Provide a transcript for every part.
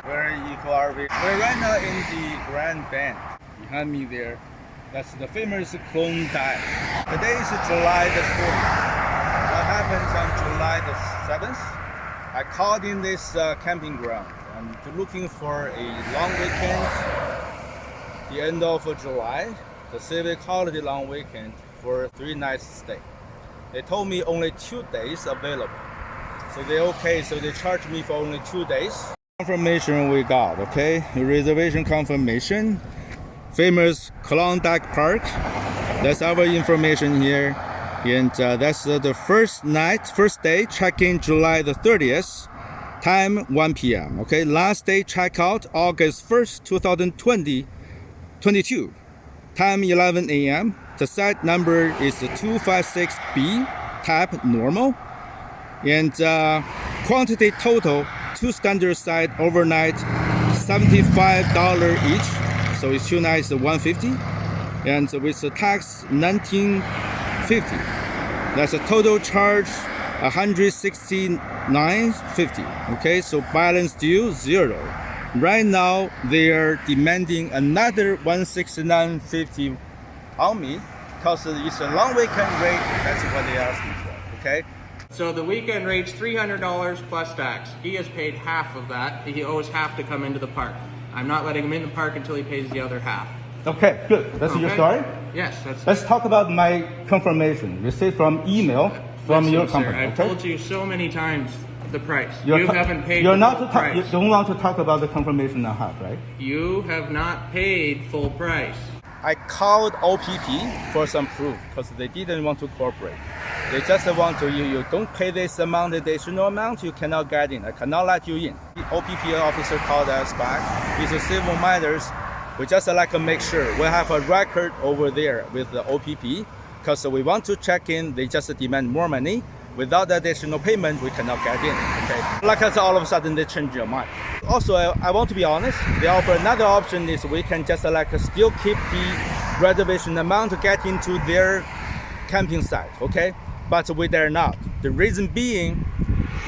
Very eco RV. We're right now in the Grand Bend. Behind me there, that's the famous Klondyke. Today is July the 4th. What happens on July the 7th? I called in this camping ground. I'm looking for a long weekend, the end of July, the civic holiday long weekend for 3 nights stay. They told me only 2 days available. So they're okay, so they charged me for only 2 days. Confirmation we got, okay? Reservation confirmation. Famous Klondyke Park. That's our information here. And that's the first day, check-in July the 30th. Time 1 p.m. Okay, last day checkout August 1st, 2022. Time 11 a.m. The site number is 256B. Type normal. And quantity total, 2 standard side overnight, $75 each. So it's 2 nights, $150. And with the tax, $19.50. That's a total charge, $169.50. Okay, so balance due, 0. Right now, they are demanding another $169.50 on me because it's a long weekend rate. That's what they're asking for. Okay. So the weekend rate's $300 plus tax. He has paid half of that. He owes half to come into the park. I'm not letting him in the park until he pays the other half. Okay, good. That's your story? Yes, Let's talk about my confirmation. Received from email from your company. Sir, I've okay? told you so many times the price. You haven't paid you're the not full to talk, price. You don't want to talk about the confirmation I have, right? You have not paid full price. I called OPP for some proof because they didn't want to cooperate. They just want to, you don't pay this amount, additional amount, you cannot get in. I cannot let you in. The OPP officer called us back. It's a civil matters. We just like to make sure we have a record over there with the OPP because we want to check in. They just demand more money. Without the additional payment, we cannot get in. Okay. Like I said, all of a sudden they change their mind. Also, I want to be honest. They offer another option is we can just still keep the reservation amount to get into their camping site. Okay. But we dare not. The reason being,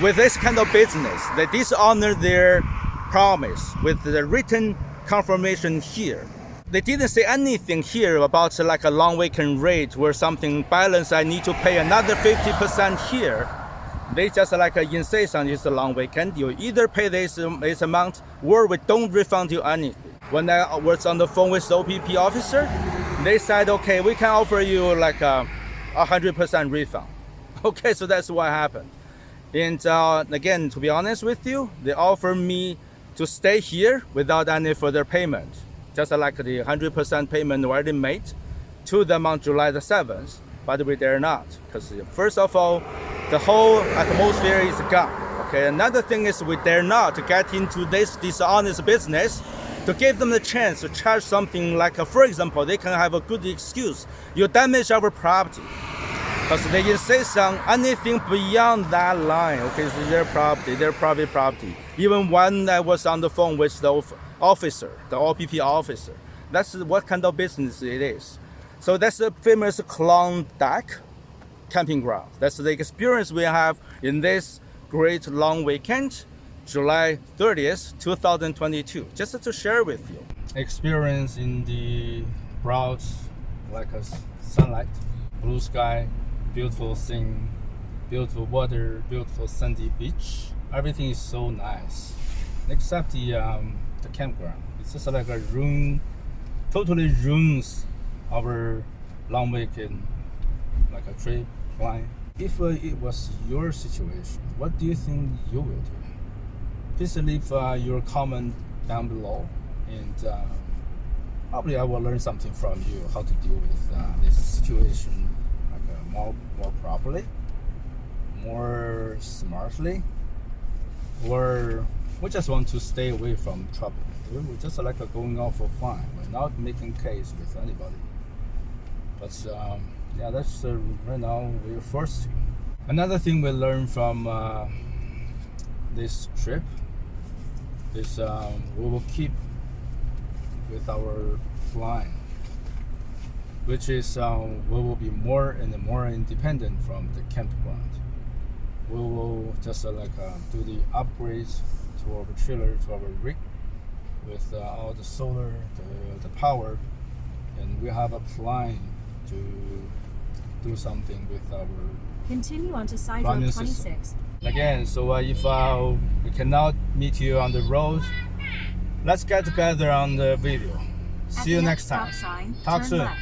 with this kind of business, they dishonor their promise with the written confirmation here. They didn't say anything here about like a long weekend rate where something balance I need to pay another 50% here. They just insist on it's a long weekend. You either pay this amount or we don't refund you anything. When I was on the phone with the OPP officer, they said, okay, we can offer you like a 100% refund. Okay, so that's what happened. And again, to be honest with you, they offered me to stay here without any further payment. Just like the 100% payment already made to them on July the 7th, but we dare not. Because first of all, the whole atmosphere is gone. Okay, another thing is we dare not to get into this dishonest business to give them the chance to charge something like, for example, they can have a good excuse. You damage our property. Because they insist on anything beyond that line. Okay, so their property, their private property. Even when I was on the phone with the officer, the OPP officer, that's what kind of business it is. So that's the famous Klondyke camping ground. That's the experience we have in this great long weekend, July 30th, 2022. Just to share with you. Experience in the broad, like a sunlight, blue sky, beautiful scene, beautiful water, beautiful sandy beach. Everything is so nice, except the campground. It's just like a room, totally ruins our long weekend, like a trip plan. If it was your situation, what do you think you will do? Please leave your comment down below, and probably I will learn something from you how to deal with this situation more properly, more smartly, or we just want to stay away from trouble. We just like going out for fun. We're not making case with anybody. But yeah, that's right now we're forced to. Another thing we learned from this trip is we will keep with our flying, which is we will be more and more independent from the campground. We will just do the upgrades to to our trailer, to our rig, with all the solar, the power, and we have a plan to do something with our Continue onto side road 26. Again, so if we cannot meet you on the road, let's get together on the video. See you next time. Sign, Talk turn soon. left.